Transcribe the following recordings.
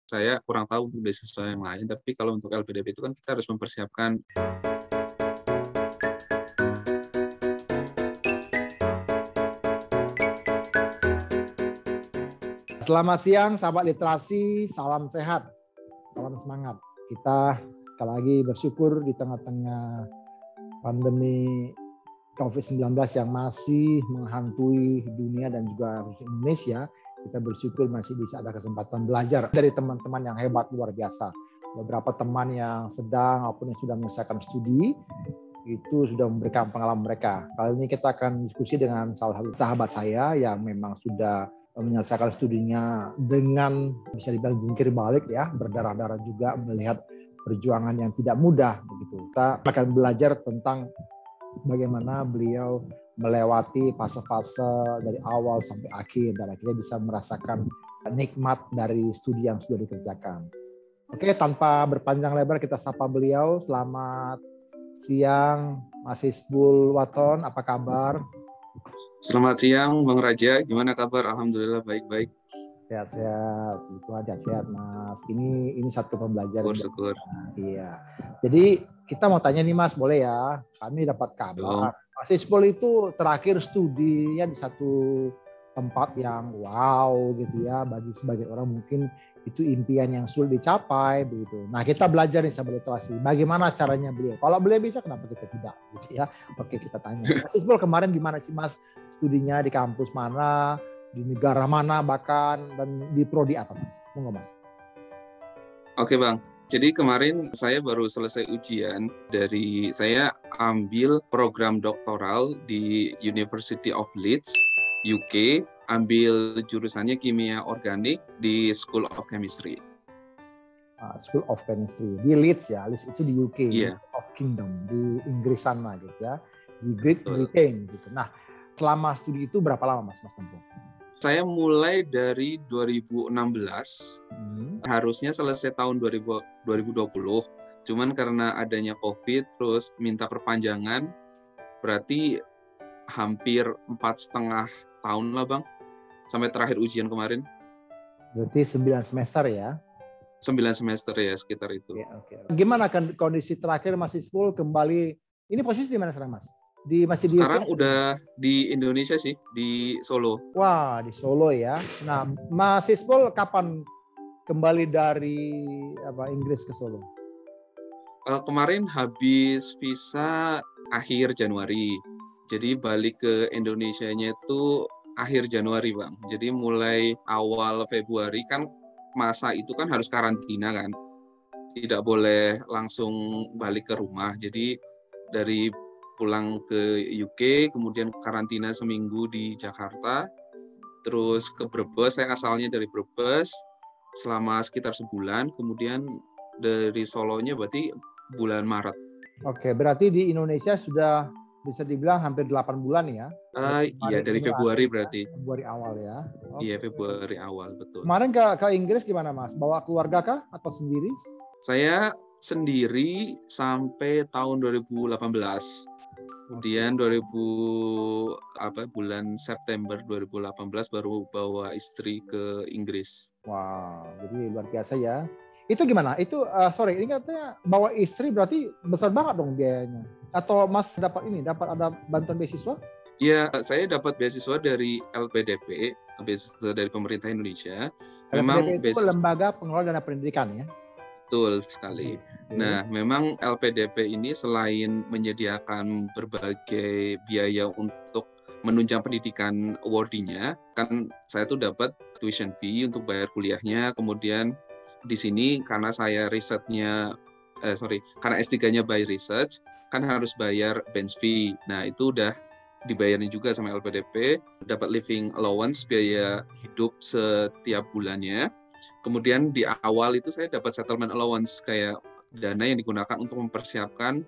Saya kurang tahu untuk beasiswa yang lain, tapi kalau untuk LPDP itu kan kita harus mempersiapkan. Selamat siang, sahabat literasi, salam sehat, salam semangat. Kita sekali lagi bersyukur di tengah-tengah pandemi COVID-19 yang masih menghantui dunia dan juga Indonesia. Kita bersyukur masih bisa ada kesempatan belajar dari teman-teman yang hebat, luar biasa. Beberapa teman yang sedang maupun yang sudah menyelesaikan studi, itu sudah memberikan pengalaman mereka. Kali ini kita akan diskusi dengan salah satu sahabat saya yang memang sudah menyelesaikan studinya dengan bisa dibilang jungkir balik ya, berdarah-darah juga melihat perjuangan yang tidak mudah begitu. Kita akan belajar tentang bagaimana beliau melewati fase-fase dari awal sampai akhir dan akhirnya bisa merasakan nikmat dari studi yang sudah dikerjakan. Oke, tanpa berpanjang lebar kita sapa beliau. Selamat siang, Mas Hisbul Waton, apa kabar? Selamat siang, Bang Raja. Gimana kabar? Alhamdulillah baik-baik. Sehat-sehat, itu aja sehat, Mas. Ini satu pembelajaran. Syukur. Iya. Jadi kita mau tanya nih, Mas, boleh ya? Kami dapat kabar. Mas Hisbul itu terakhir studinya di satu tempat yang wow gitu ya. Bagi sebagian orang mungkin itu impian yang sulit dicapai begitu. Nah, kita belajar nih sahabat literasi. Bagaimana caranya beliau? Kalau beliau bisa, kenapa kita tidak? Gitu ya. Oke, kita tanya. Mas Hisbul kemarin gimana sih, Mas? Studinya di kampus mana? Di negara mana bahkan, dan di prodi apa, Mas? Monggo, Mas. Oke, Bang. Jadi kemarin saya baru selesai ujian saya ambil program doktoral di University of Leeds, UK, ambil jurusannya kimia organik di School of Chemistry. School of Chemistry di Leeds ya, Leeds itu di UK, Yeah. of Kingdom, di Inggris sana gitu ya, di Great Britain gitu. Nah, selama studi itu berapa lama Mas tempuh? Saya mulai dari 2016, harusnya selesai tahun 2020, cuman karena adanya COVID, terus minta perpanjangan, berarti hampir 4,5 tahun lah Bang, sampai terakhir ujian kemarin. Berarti 9 semester ya? 9 semester ya, sekitar itu. Ya, okay. Gimana kan kondisi terakhir Mas Hisbul kembali, ini posisi di mana sekarang Mas? Sekarang udah di Indonesia sih, di Solo. Wah, di Solo ya. Nah, Mas Hisbul kapan kembali dari Inggris ke Solo? Kemarin habis visa akhir Januari. Jadi balik ke Indonesianya itu akhir Januari, Bang. Jadi mulai awal Februari kan masa itu kan harus karantina kan. Tidak boleh langsung balik ke rumah. Jadi dari pulang ke UK, kemudian karantina seminggu di Jakarta, terus ke Brebes, saya asalnya dari Brebes, selama sekitar sebulan, kemudian dari Solonya berarti bulan Maret. Oke, berarti di Indonesia sudah bisa dibilang hampir 8 bulan ya? Iya, dari Februari berarti. Februari awal ya? Iya, Februari awal, betul. Kemarin ke Inggris gimana Mas? Bawa keluarga kah atau sendiri? Saya sendiri sampai tahun 2018. Kemudian bulan September 2018 baru bawa istri ke Inggris. Wow, jadi luar biasa ya. Itu gimana? Itu ini katanya bawa istri berarti besar banget dong biayanya. Atau Mas dapat ada bantuan beasiswa? Iya, saya dapat beasiswa dari LPDP, beasiswa dari pemerintah Indonesia. Memang LPDP itu Lembaga Pengelola Dana Pendidikan ya? Betul sekali. Nah, memang LPDP ini selain menyediakan berbagai biaya untuk menunjang pendidikan awardee-nya, kan saya tuh dapat tuition fee untuk bayar kuliahnya, kemudian di sini karena saya karena S3-nya by research, kan harus bayar bench fee. Nah, itu udah dibayarin juga sama LPDP, dapat living allowance, biaya hidup setiap bulannya. Kemudian di awal itu saya dapat settlement allowance, kayak dana yang digunakan untuk mempersiapkan,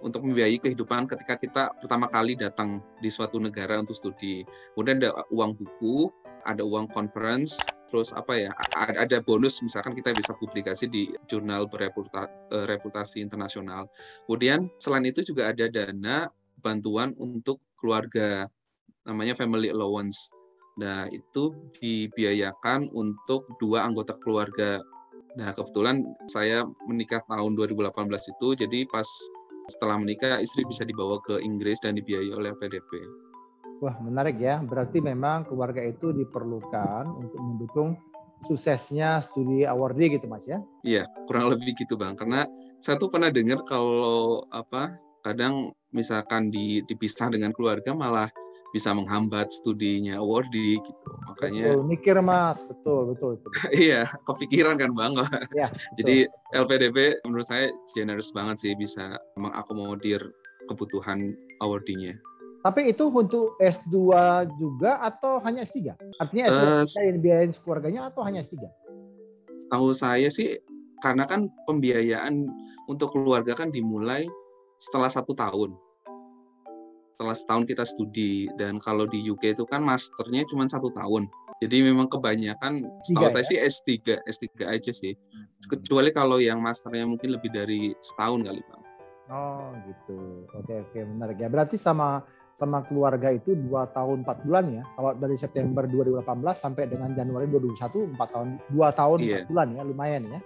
untuk membiayai kehidupan ketika kita pertama kali datang di suatu negara untuk studi. Kemudian ada uang buku, ada uang conference, terus ada bonus, misalkan kita bisa publikasi di jurnal bereputasi internasional. Kemudian selain itu juga ada dana bantuan untuk keluarga, namanya family allowance. Nah, itu dibiayakan untuk 2 anggota keluarga. Nah, kebetulan saya menikah tahun 2018 itu, jadi pas setelah menikah istri bisa dibawa ke Inggris dan dibiayai oleh LPDP. Wah, menarik ya. Berarti memang keluarga itu diperlukan untuk mendukung suksesnya studi awardee gitu Mas ya? Iya, kurang lebih gitu Bang. Karena saya tuh pernah dengar kalau kadang misalkan dipisah dengan keluarga malah bisa menghambat studinya awardee gitu. Betul, Makanya mikir Mas. Betul, betul, betul, betul. iya, kepikiran kan Bang. Ya, betul. Jadi LPDP menurut saya generous banget sih bisa mengakomodir kebutuhan awardee-nya. Tapi itu untuk S2 juga atau hanya S3? Artinya S2 Eh, yang dibiayain keluarganya atau hanya S3? Setahu saya sih, karena kan pembiayaan untuk keluarga kan dimulai setelah 1 tahun. Setelah setahun kita studi, dan kalau di UK itu kan masternya cuma 1 tahun. Jadi memang kebanyakan, setahu Tiga saya ya? sih S3 aja sih. Kecuali kalau yang masternya mungkin lebih dari setahun kali Bang. Oh gitu. Oke, oke, menarik ya. Berarti sama keluarga itu 2 tahun 4 bulan ya. Kalau dari September 2018 sampai dengan Januari 2021, 4 tahun, 2 tahun 4 Iya. bulan ya, lumayan ya.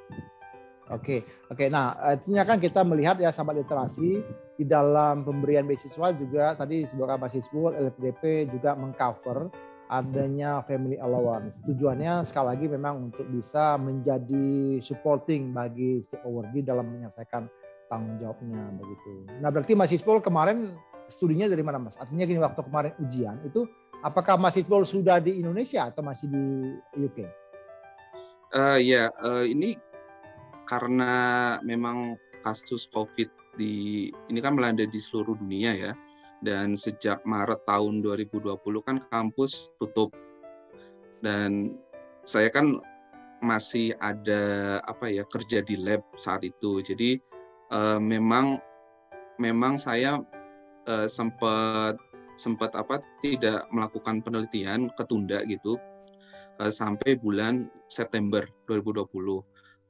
Oke, oke. Nah, artinya kan kita melihat ya sahabat literasi di dalam pemberian beasiswa juga tadi sebuah mahasiswa LPDP juga mengcover adanya family allowance. Tujuannya sekali lagi memang untuk bisa menjadi supporting bagi setiap awardee dalam menyelesaikan tanggung jawabnya begitu. Nah, berarti Mas Isbol kemarin studinya dari mana Mas? Artinya gini, waktu kemarin ujian itu apakah Mas Isbol sudah di Indonesia atau masih di UK? Ini karena memang kasus COVID ini kan melanda di seluruh dunia ya. Dan sejak Maret tahun 2020 kan kampus tutup. Dan saya kan masih ada kerja di lab saat itu. Jadi memang saya sempat tidak melakukan penelitian, ketunda gitu sampai bulan September 2020.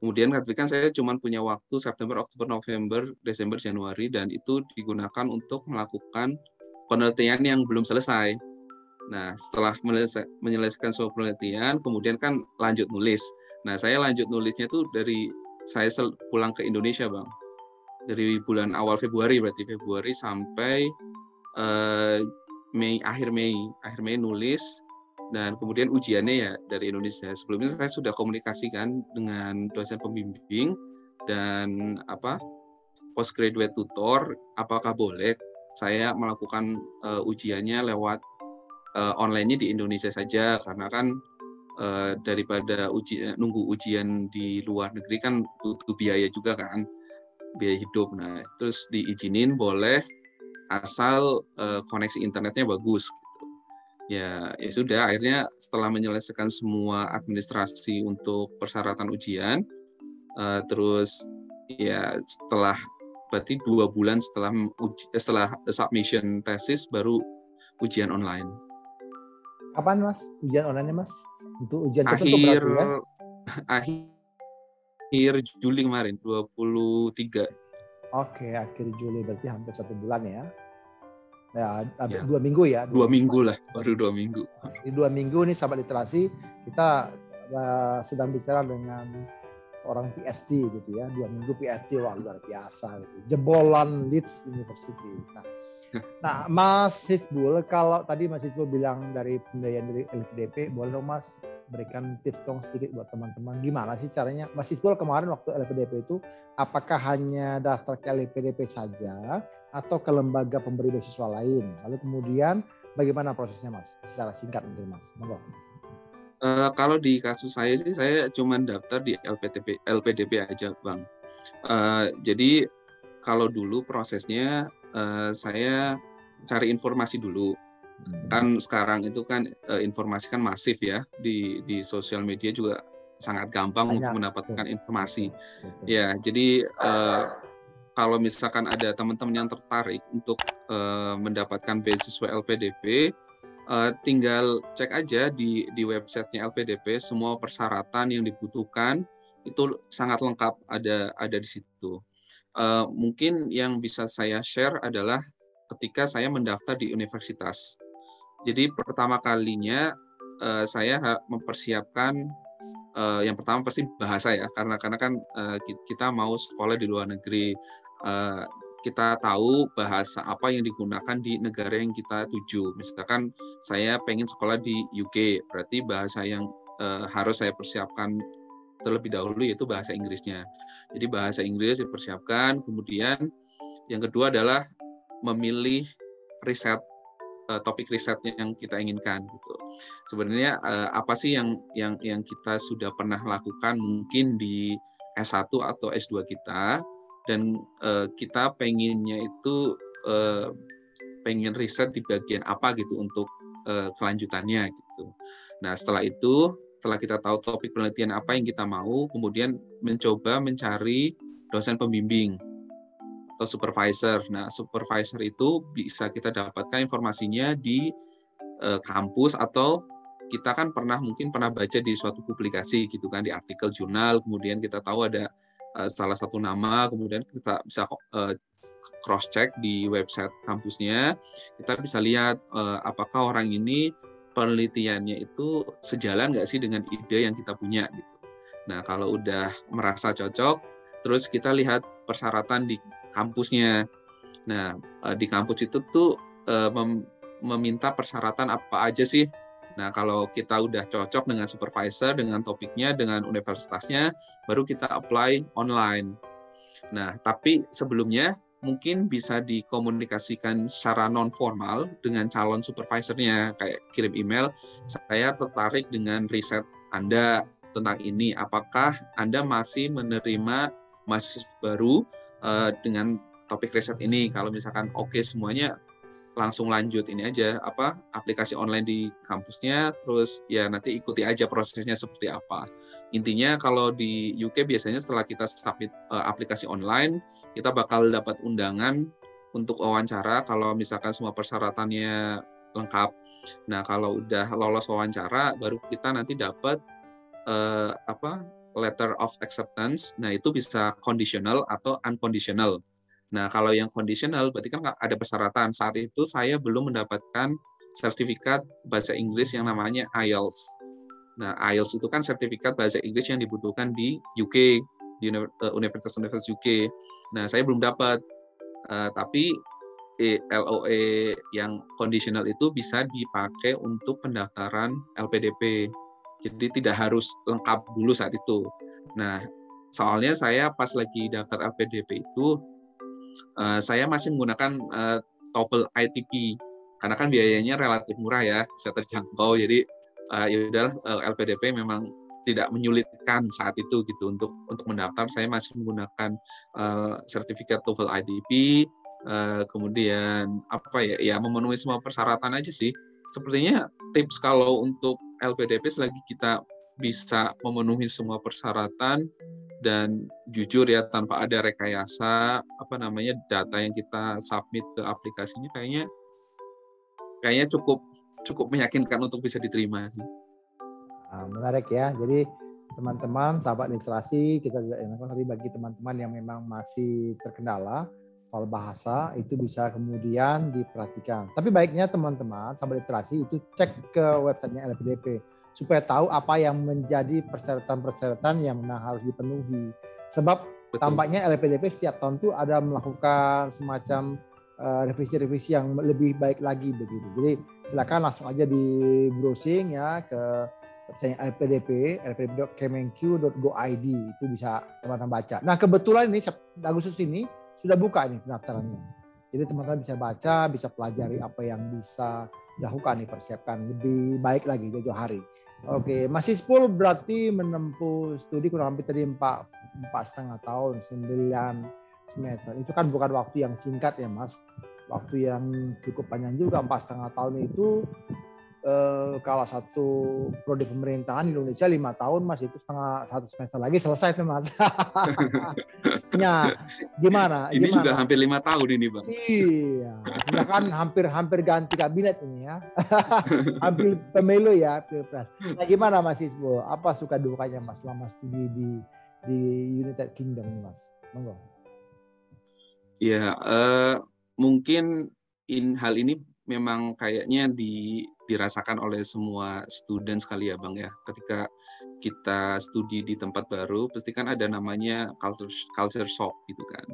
Kemudian tapi kan saya cuma punya waktu September, Oktober, November, Desember, Januari, dan itu digunakan untuk melakukan penelitian yang belum selesai. Nah, setelah menyelesaikan semua penelitian, kemudian kan lanjut nulis. Nah, saya lanjut nulisnya tuh dari saya pulang ke Indonesia, Bang. Dari bulan awal Februari, berarti Februari sampai akhir Mei nulis, dan kemudian ujiannya ya dari Indonesia. Sebelumnya saya sudah komunikasikan dengan dosen pembimbing dan postgraduate tutor, apakah boleh saya melakukan ujiannya lewat online-nya di Indonesia saja, karena kan daripada nunggu ujian di luar negeri kan butuh biaya juga kan, biaya hidup. Nah, terus diizinin boleh asal koneksi internetnya bagus. Ya sudah, akhirnya setelah menyelesaikan semua administrasi untuk persyaratan ujian, terus ya setelah berarti 2 bulan setelah submission tesis baru ujian online. Kapan Mas ujian online-nya Mas? Untuk ujian tertentu Akhir berarti ya? Akhir Juli kemarin, 23. Oke, akhir Juli berarti hampir 1 bulan ya. Ya, Ya, 2 minggu ya. 2 minggu lah, baru 2 minggu. Di 2 minggu nih sahabat literasi, kita sedang bicara dengan seorang PhD gitu ya. 2 minggu PhD, wah luar biasa gitu. Jebolan Leeds University. Nah, Mas Hizbul, kalau tadi Mas Hizbul bilang dari pembiayaan dari LPDP, boleh dong Mas berikan tips dong sedikit buat teman-teman. Gimana sih caranya? Mas Hizbul kemarin waktu LPDP itu, apakah hanya daftar ke LPDP saja atau ke lembaga pemberi beasiswa lain? Lalu kemudian bagaimana prosesnya Mas? Secara singkat mungkin Mas. Monggo. Kalau di kasus saya sih, saya cuma daftar di LPDP aja, Bang. Jadi kalau dulu prosesnya saya cari informasi dulu. Kan sekarang itu kan informasi kan masif ya, di sosial media juga sangat gampang untuk mendapatkan informasi. Ya, jadi kalau misalkan ada teman-teman yang tertarik untuk mendapatkan beasiswa LPDP, tinggal cek aja di websitenya LPDP, semua persyaratan yang dibutuhkan itu sangat lengkap ada di situ. Mungkin yang bisa saya share adalah ketika saya mendaftar di universitas. Jadi pertama kalinya saya mempersiapkan yang pertama pasti bahasa ya, karena kan kita mau sekolah di luar negeri. Kita tahu bahasa apa yang digunakan di negara yang kita tuju. Misalkan saya pengen sekolah di UK, berarti bahasa yang harus saya persiapkan terlebih dahulu yaitu bahasa Inggrisnya. Jadi bahasa Inggris dipersiapkan, kemudian yang kedua adalah memilih riset, topik risetnya yang kita inginkan gitu. Sebenarnya apa sih yang kita sudah pernah lakukan mungkin di S1 atau S2 kita, dan kita pengennya itu pengen riset di bagian apa gitu untuk kelanjutannya gitu. Nah, setelah kita tahu topik penelitian apa yang kita mau, kemudian mencoba mencari dosen pembimbing atau supervisor. Nah, supervisor itu bisa kita dapatkan informasinya di kampus, atau kita kan mungkin pernah baca di suatu publikasi gitu kan, di artikel jurnal, kemudian kita tahu ada salah satu nama, kemudian kita bisa cross check di website kampusnya, kita bisa lihat apakah orang ini penelitiannya itu sejalan nggak sih dengan ide yang kita punya gitu. Nah, kalau udah merasa cocok, terus kita lihat persyaratan di kampusnya. Nah, di kampus itu tuh meminta persyaratan apa aja sih. Nah, kalau kita udah cocok dengan supervisor, dengan topiknya, dengan universitasnya, baru kita apply online. Nah, tapi sebelumnya mungkin bisa dikomunikasikan secara non formal dengan calon supervisornya, kayak kirim email, saya tertarik dengan riset Anda tentang ini, apakah Anda masih menerima mahasiswa baru dengan topik riset ini? Kalau misalkan oke semuanya, langsung lanjut ini aja, aplikasi online di kampusnya, terus ya nanti ikuti aja prosesnya seperti apa. Intinya kalau di UK biasanya setelah kita submit aplikasi online, kita bakal dapat undangan untuk wawancara kalau misalkan semua persyaratannya lengkap. Nah, kalau udah lolos wawancara, baru kita nanti dapat letter of acceptance. Nah, itu bisa conditional atau unconditional. Nah, kalau yang conditional berarti kan ada persyaratan. Saat itu saya belum mendapatkan sertifikat bahasa Inggris yang namanya IELTS. Nah, IELTS itu kan sertifikat bahasa Inggris yang dibutuhkan di UK, di universitas-universitas UK. Nah, saya belum dapat. Tapi LOE yang conditional itu bisa dipakai untuk pendaftaran LPDP. Jadi tidak harus lengkap dulu saat itu. Nah, soalnya saya pas lagi daftar LPDP itu, saya masih menggunakan TOEFL ITP, karena kan biayanya relatif murah ya, bisa terjangkau. Jadi ya udahlah, LPDP memang tidak menyulitkan saat itu gitu untuk mendaftar. Saya masih menggunakan sertifikat TOEFL ITP, kemudian ya memenuhi semua persyaratan aja sih. Sepertinya tips kalau untuk LPDP, selagi kita bisa memenuhi semua persyaratan dan jujur ya, tanpa ada rekayasa data yang kita submit ke aplikasinya, kayaknya cukup meyakinkan untuk bisa diterima. Nah, menarik ya. Jadi teman-teman sahabat literasi, kita juga ingatkan tadi bagi teman-teman yang memang masih terkendala soal bahasa, itu bisa kemudian diperhatikan. Tapi baiknya teman-teman sahabat literasi itu cek ke websitenya LPDP supaya tahu apa yang menjadi persyaratan-persyaratan yang memang harus dipenuhi. Sebab tampaknya LPDP setiap tahun itu ada melakukan semacam revisi-revisi yang lebih baik lagi begitu. Jadi silakan langsung aja di browsing ya ke website LPDP, lpdp.kemenq.go.id, itu bisa teman-teman baca. Nah, kebetulan ini Agustus ini sudah buka nih pendaftarannya. Jadi teman-teman bisa baca, bisa pelajari apa yang bisa dilakukan nih, persiapkan lebih baik lagi jauh-jauh hari. Oke, masih 10 berarti menempuh studi kurang lebih tadi 4,5 tahun, 9 semester. Itu kan bukan waktu yang singkat ya Mas. Waktu yang cukup panjang juga, 4,5 tahun itu kalau satu prodi pemerintahan di Indonesia 5 tahun Mas, itu satu semester lagi selesai tuh Mas. Nah, gimana? Ini juga hampir 5 tahun ini Bang. Iya, artinya kan hampir ganti kabinet ini ya. Hampir pemilu ya, pilpres. Nah, gimana Mas Isbo? Apa suka dukanya Mas selama studi di United Kingdom ini Mas? Monggo. Ya, mungkin hal ini memang kayaknya dirasakan oleh semua student sekali ya Bang ya. Ketika kita studi di tempat baru, pasti kan ada namanya culture shock gitu kan.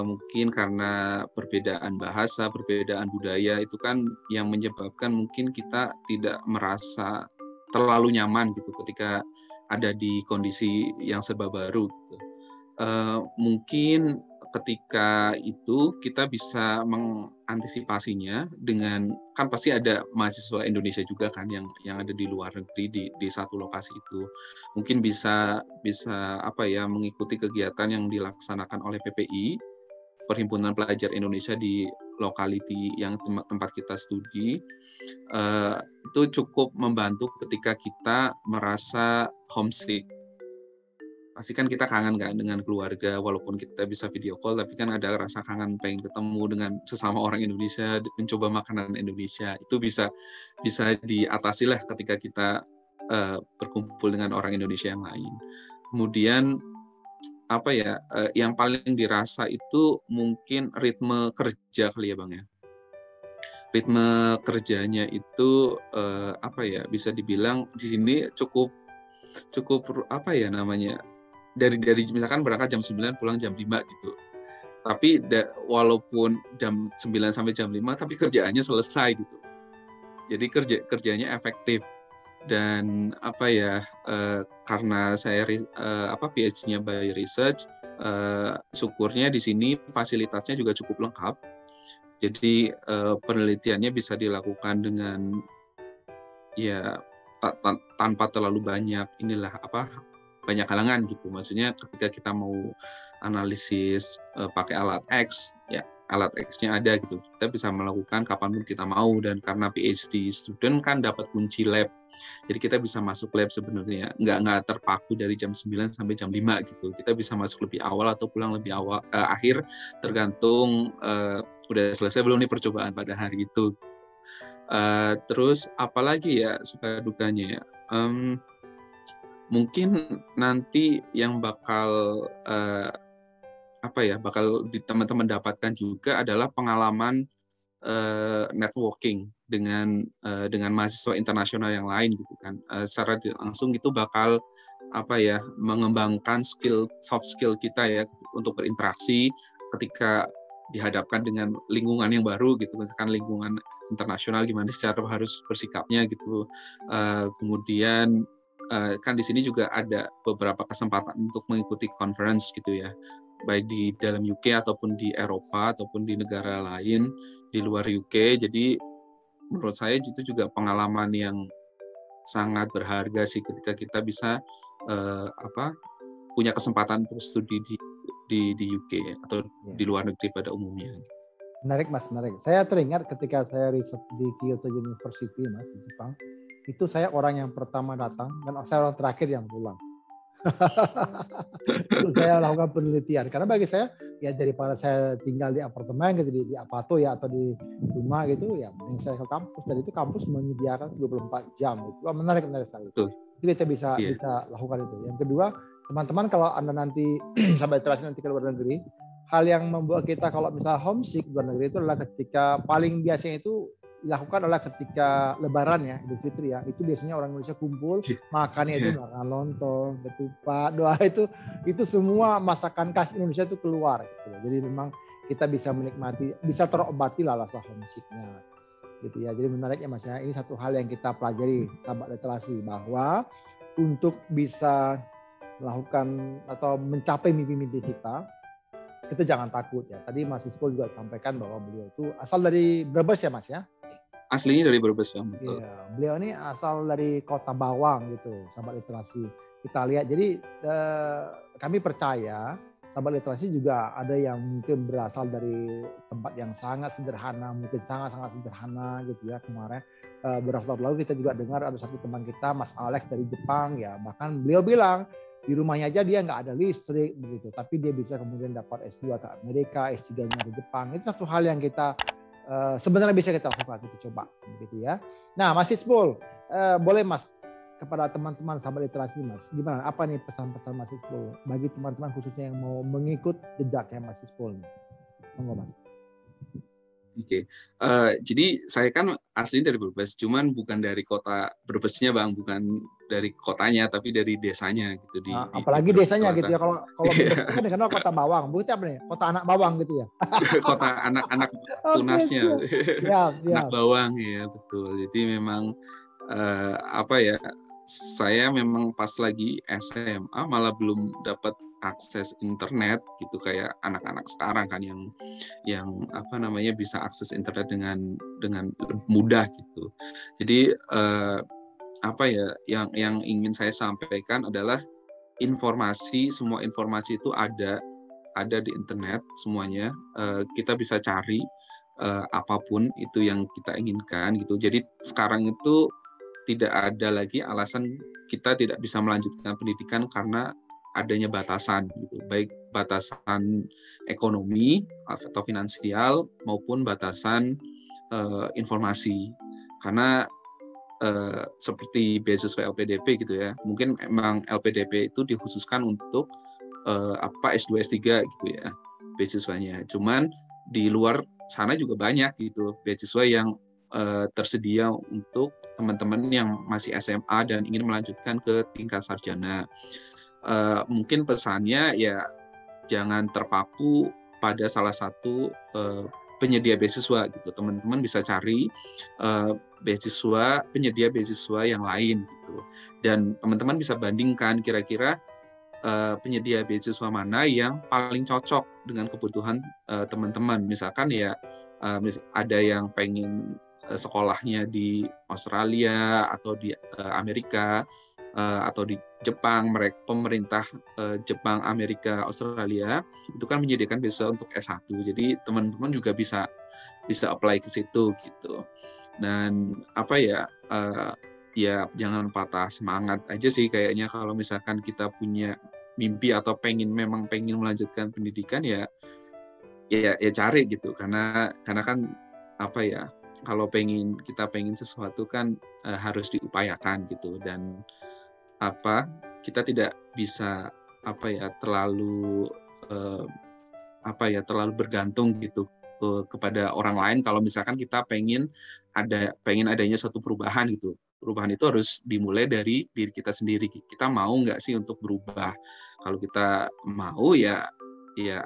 Mungkin karena perbedaan bahasa, perbedaan budaya itu kan yang menyebabkan mungkin kita tidak merasa terlalu nyaman gitu ketika ada di kondisi yang serba baru gitu. Mungkin ketika itu kita bisa mengantisipasinya dengan, kan pasti ada mahasiswa Indonesia juga kan yang ada di luar negeri di satu lokasi itu. Mungkin bisa apa ya, mengikuti kegiatan yang dilaksanakan oleh PPI, Perhimpunan Pelajar Indonesia di lokality yang tempat kita studi. Itu cukup membantu ketika kita merasa homesick. Pasti kan kita kangen kan dengan keluarga, walaupun kita bisa video call, tapi kan ada rasa kangen pengen ketemu dengan sesama orang Indonesia, mencoba makanan Indonesia. Itu bisa diatasi lah ketika kita berkumpul dengan orang Indonesia yang lain. Kemudian apa ya, yang paling dirasa itu mungkin ritme kerja kali ya Bang ya. Ritme kerjanya itu apa ya, bisa dibilang di sini cukup apa ya namanya, dari misalkan berangkat jam 9 pulang jam 5 gitu. Tapi walaupun jam 9 sampai jam 5 tapi kerjaannya selesai gitu. Jadi kerjanya efektif. Dan apa ya, karena saya PhD-nya by research, syukurnya di sini fasilitasnya juga cukup lengkap. Jadi penelitiannya bisa dilakukan dengan ya tanpa terlalu banyak banyak halangan gitu. Maksudnya ketika kita mau analisis pakai alat X, ya alat X-nya ada gitu. Kita bisa melakukan kapanpun kita mau, dan karena PhD student kan dapat kunci lab. Jadi kita bisa masuk lab sebenarnya. Nggak terpaku dari jam 9 sampai jam 5 gitu. Kita bisa masuk lebih awal atau pulang lebih akhir, tergantung udah selesai belum nih percobaan pada hari itu. Terus apalagi ya suka dukanya ya. Mungkin nanti yang bakal bakal teman-teman dapatkan juga adalah pengalaman networking dengan mahasiswa internasional yang lain gitu kan. Secara langsung itu bakal mengembangkan soft skill kita ya untuk berinteraksi ketika dihadapkan dengan lingkungan yang baru gitu, misalkan lingkungan internasional gimana secara harus bersikapnya gitu. Kemudian kan di sini juga ada beberapa kesempatan untuk mengikuti conference gitu ya, baik di dalam UK ataupun di Eropa ataupun di negara lain di luar UK. Jadi menurut saya itu juga pengalaman yang sangat berharga sih ketika kita bisa punya kesempatan untuk studi di UK atau di luar negeri pada umumnya. Menarik Mas, menarik. Saya teringat ketika saya riset di Kyoto University Mas di Jepang, itu saya orang yang pertama datang dan saya orang terakhir yang pulang. Itu saya lakukan penelitian karena bagi saya ya daripada saya tinggal di apartemen gitu di apato ya atau di rumah gitu ya, yang saya ke kampus, dan itu kampus menyediakan 24 jam. Itu menarik sekali. Itu kita bisa lakukan itu. Yang kedua, teman-teman kalau Anda nanti sampai terasa nanti ke luar negeri, hal yang membuat kita kalau misalnya homesick di luar negeri itu adalah ketika paling biasanya itu dilakukan adalah ketika Lebaran ya, Idul Fitri ya. Itu biasanya orang Indonesia kumpul, makannya itu makan lontong, ketupat, doa itu semua masakan khas Indonesia itu keluar gitu. Jadi memang kita bisa menikmati, bisa terobati lah rasa homesicknya gitu ya. Jadi menarik ya Mas ya. Ini satu hal yang kita pelajari sahabat literasi, bahwa untuk bisa melakukan atau mencapai mimpi-mimpi kita jangan takut ya. Tadi Mas Ispo juga sampaikan bahwa beliau itu asal dari Brebes ya Mas ya? Aslinya dari Brebes ya. Iya, beliau ini asal dari Kota Bawang gitu, sahabat literasi. Kita lihat, jadi kami percaya sahabat literasi juga ada yang mungkin berasal dari tempat yang sangat sederhana, mungkin sangat-sangat sederhana gitu ya. Kemarin beberapa tahun lalu kita juga dengar ada satu teman kita, Mas Alex dari Jepang ya, bahkan beliau bilang di rumahnya aja dia nggak ada listrik begitu, tapi dia bisa kemudian dapat S2 ke Amerika, S3-nya di Jepang. Itu satu hal yang kita sebenarnya bisa kita lakukan, kita coba begitu ya. Nah, Mas Isbol, boleh Mas kepada teman-teman sahabat literasi Mas, gimana? Apa nih pesan-pesan Mas Isbol bagi teman-teman khususnya yang mau mengikut jejaknya Mas Isbol? Monggo Mas. Oke. Jadi saya kan asli dari Brebes, cuman bukan dari kota Brebesnya Bang, bukan dari kotanya, tapi dari desanya gitu Nah, di apalagi Brebes desanya gitu ya. Selatan. Kalau Brebes itu kan dikenal kota bawang. Berarti apa nih? Kota anak bawang gitu ya. Kota anak-anak Oke, tunasnya, siap. Siap, anak siap. bawang ya betul. Jadi memang apa ya? Saya memang pas lagi SMA malah belum dapat akses internet gitu kayak anak-anak sekarang kan yang apa namanya bisa akses internet dengan mudah gitu. Jadi apa ya yang ingin saya sampaikan adalah semua informasi itu ada di internet semuanya. Kita bisa cari apapun itu yang kita inginkan gitu. Jadi sekarang itu tidak ada lagi alasan kita tidak bisa melanjutkan pendidikan karena adanya batasan gitu, baik batasan ekonomi atau finansial maupun batasan informasi. Karena seperti beasiswa LPDP gitu ya, mungkin emang LPDP itu dikhususkan untuk S2 S3 gitu ya beasiswanya. Cuman di luar sana juga banyak gitu beasiswa yang tersedia untuk teman-teman yang masih SMA dan ingin melanjutkan ke tingkat sarjana. Mungkin pesannya ya jangan terpaku pada salah satu penyedia beasiswa gitu. Teman-teman bisa cari penyedia beasiswa yang lain gitu. Dan teman-teman bisa bandingkan kira-kira penyedia beasiswa mana yang paling cocok dengan kebutuhan teman-teman. Misalkan ya ada yang pengen sekolahnya di Australia atau di Amerika atau di Jepang, pemerintah Jepang, Amerika, Australia itu kan menyediakan beasiswa untuk S1. Jadi teman-teman juga bisa apply ke situ gitu. Dan apa ya ya jangan patah semangat aja sih kayaknya kalau misalkan kita punya mimpi atau memang pengen melanjutkan pendidikan ya cari gitu karena kan apa ya kalau kita pengen sesuatu kan harus diupayakan gitu dan kita tidak bisa terlalu terlalu bergantung gitu kepada orang lain kalau misalkan kita pengen adanya suatu perubahan gitu. Perubahan itu harus dimulai dari diri kita sendiri. Kita mau nggak sih untuk berubah? Kalau kita mau ya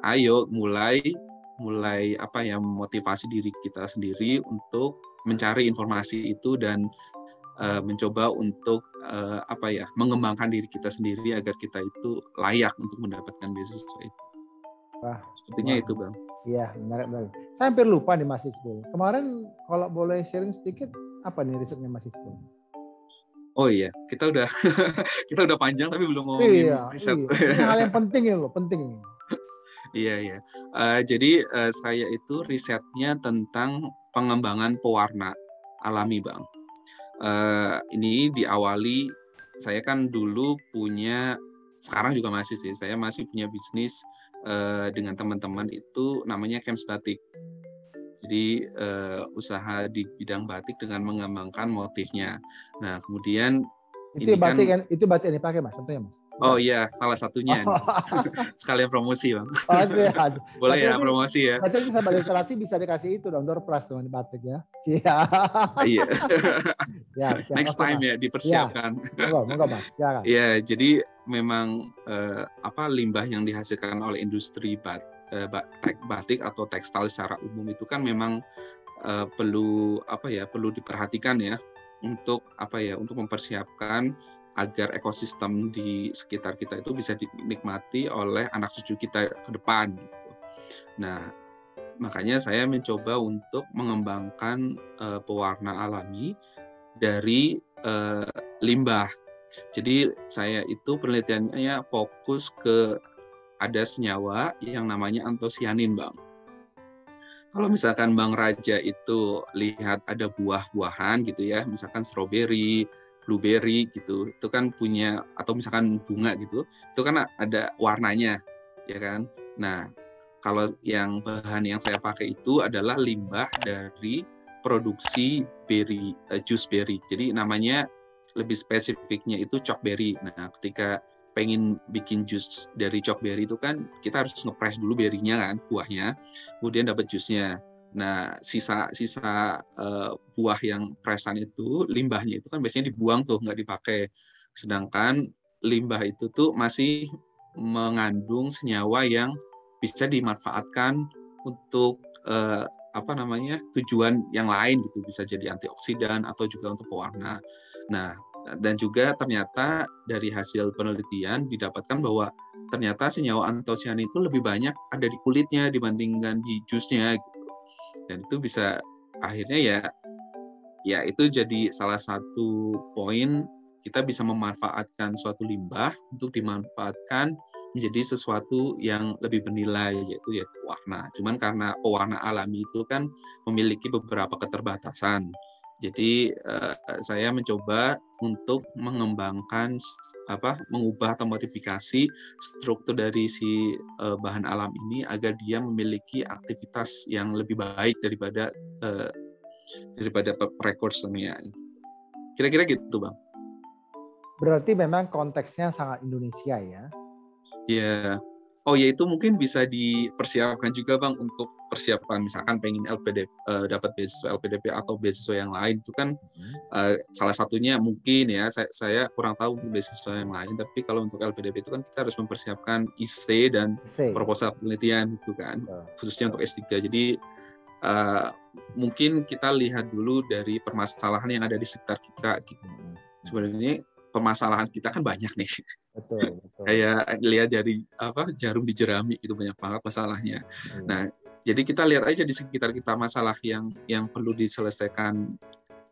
ayo mulai motivasi diri kita sendiri untuk mencari informasi itu dan mencoba untuk mengembangkan diri kita sendiri agar kita itu layak untuk mendapatkan beasiswa itu. Sepertinya itu Bang. Iya, menarik. Saya hampir lupa nih Mas Isbul. Kemarin kalau boleh sharing sedikit, apa nih risetnya Mas Isbul? Oh iya, kita udah panjang tapi belum ngomongin riset. Ini hal yang penting ya loh, penting. Iya. Jadi saya itu risetnya tentang pengembangan pewarna alami Bang. Ini diawali saya kan dulu sekarang juga masih sih, saya masih punya bisnis dengan teman-teman itu namanya Camps Batik. Jadi usaha di bidang batik dengan mengembangkan motifnya. Nah kemudian itu batik yang dipakai Mas, contohnya Mas. Oh iya, salah satunya. Sekalian promosi Bang. Oh, sehat. Boleh ya promosi ya. Berarti sahabat literasi bisa dikasih itu dong, door prize dengan batik ya. Siap. Iya. Siap. Next time ya dipersiapkan. Monggo Mas. Silakan. Ya, jadi memang limbah yang dihasilkan oleh industri batik atau tekstil secara umum itu kan memang perlu diperhatikan ya untuk mempersiapkan agar ekosistem di sekitar kita itu bisa dinikmati oleh anak cucu kita ke depan gitu. Nah, makanya saya mencoba untuk mengembangkan pewarna alami dari limbah. Jadi saya itu penelitiannya fokus ke ada senyawa yang namanya antosianin, Bang. Kalau misalkan Bang Raja itu lihat ada buah-buahan gitu ya, misalkan stroberi, blueberry gitu, itu kan punya, atau misalkan bunga gitu, itu kan ada warnanya, ya kan? Nah, kalau yang bahan yang saya pakai itu adalah limbah dari produksi jus berry. Jadi namanya lebih spesifiknya itu chokeberry. Nah, ketika pengen bikin jus dari chokeberry itu kan kita harus nge-press dulu berry-nya kan, buahnya, kemudian dapat jusnya. Nah, sisa buah yang presan itu, limbahnya itu kan biasanya dibuang tuh, nggak dipakai. Sedangkan limbah itu tuh masih mengandung senyawa yang bisa dimanfaatkan untuk tujuan yang lain gitu, bisa jadi antioksidan atau juga untuk pewarna. Nah, dan juga ternyata dari hasil penelitian didapatkan bahwa ternyata senyawa antosianin itu lebih banyak ada di kulitnya dibandingkan di jusnya gitu. Dan itu bisa akhirnya ya itu jadi salah satu poin kita bisa memanfaatkan suatu limbah untuk dimanfaatkan menjadi sesuatu yang lebih bernilai, yaitu warna. Cuman karena pewarna alami itu kan memiliki beberapa keterbatasan. Jadi saya mencoba untuk mengembangkan mengubah atau modifikasi struktur dari si bahan alam ini agar dia memiliki aktivitas yang lebih baik daripada prekursornya. Kira-kira gitu, Bang. Berarti memang konteksnya sangat Indonesia ya. Ya. Oh ya, itu mungkin bisa dipersiapkan juga, Bang, untuk persiapan misalkan pengen dapat beasiswa LPDP atau beasiswa yang lain itu kan salah satunya mungkin ya saya kurang tahu untuk beasiswa yang lain, tapi kalau untuk LPDP itu kan kita harus mempersiapkan IC dan proposal penelitian itu kan, khususnya untuk S3. Jadi mungkin kita lihat dulu dari permasalahan yang ada di sekitar kita gitu. Sebenarnya permasalahan kita kan banyak nih. Betul. Kayak lihat dari jarum di jerami gitu, banyak banget masalahnya. Nah, jadi kita lihat aja di sekitar kita masalah yang perlu diselesaikan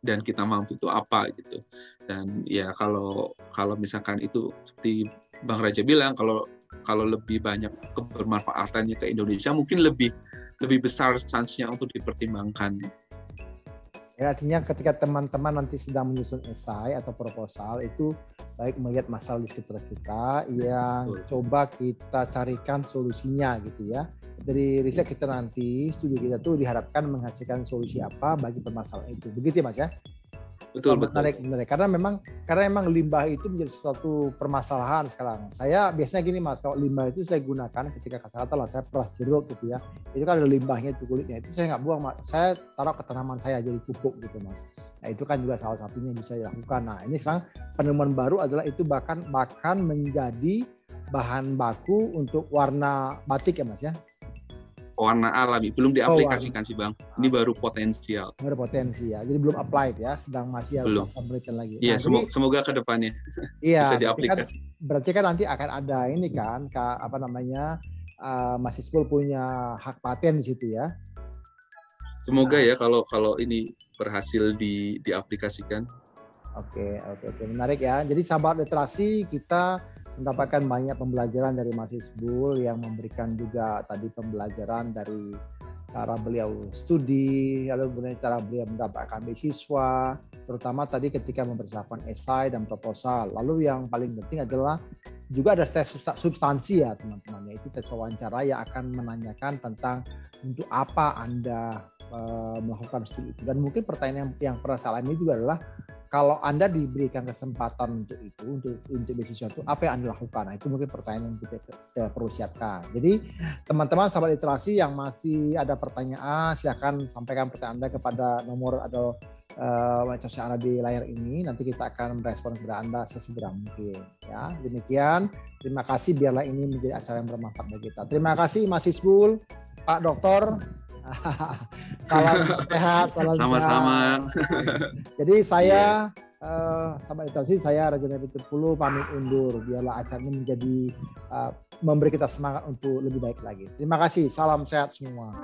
dan kita mampu itu apa gitu. Dan ya kalau misalkan itu seperti Bang Raja bilang, kalau lebih banyak kebermanfaatannya ke Indonesia mungkin lebih besar chance-nya untuk dipertimbangkan. Ya, artinya ketika teman-teman nanti sedang menyusun esai atau proposal itu baik melihat masalah di sekitar kita yang coba kita carikan solusinya gitu ya. Dari riset kita nanti, studi kita tuh diharapkan menghasilkan solusi apa bagi permasalahan itu. Begitu ya Mas ya? Betul. Menarik. Karena memang limbah itu menjadi sesuatu permasalahan sekarang. Saya biasanya gini Mas, kalau limbah itu saya gunakan ketika katakanlah saya peras jeruk gitu ya. Itu kan ada limbahnya itu, kulitnya itu saya nggak buang Mas. Saya taruh ke tanaman saya jadi pupuk gitu Mas. Nah itu kan juga salah satunya yang bisa dilakukan. Nah ini sekarang penemuan baru adalah itu bahkan menjadi bahan baku untuk warna batik ya Mas ya. Warna alami belum diaplikasikan sih Bang. Ini baru potensial. Baru potensi ya. Jadi belum applied ya, sedang masih harus penelitian lagi. Iya, semoga ke depannya bisa diaplikasi. Berarti kan nanti akan ada ini kan Mas Isbul punya hak paten di situ ya. Semoga ya kalau ini berhasil diaplikasikan. Oke, menarik ya. Jadi sahabat literasi, kita mendapatkan banyak pembelajaran dari Mas Isbul yang memberikan juga tadi pembelajaran dari cara beliau studi, lalu kemudian cara beliau mendapatkan beasiswa, terutama tadi ketika mempersiapkan esai dan proposal. Lalu yang paling penting adalah juga ada tes substansi ya teman-teman, yaitu tes wawancara yang akan menanyakan tentang untuk apa Anda melakukan studi itu. Dan mungkin pertanyaan yang pernah saya alami juga adalah kalau Anda diberikan kesempatan untuk itu, untuk beasiswa itu, apa yang Anda lakukan? Nah, itu mungkin pertanyaan yang kita perlu siapkan. Jadi teman-teman sahabat literasi yang masih ada pertanyaan, silakan sampaikan pertanyaan Anda kepada nomor atau medsos yang ada di layar ini. Nanti kita akan merespon kepada Anda sesegera mungkin. Ya, demikian. Terima kasih. Biarlah ini menjadi acara yang bermanfaat bagi kita. Terima kasih Mas Isbul, Pak Doktor. Salam sehat, salam sama-sama. Jadi saya sahabat literasi, saya Raja Nabi Terpulu pamit undur. Biarlah acara ini menjadi memberi kita semangat untuk lebih baik lagi. Terima kasih, salam sehat semua.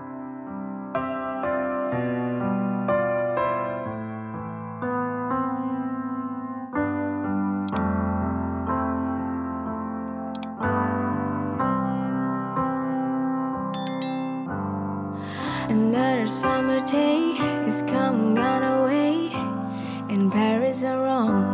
Another summer day is come gone away, and Paris are wrong.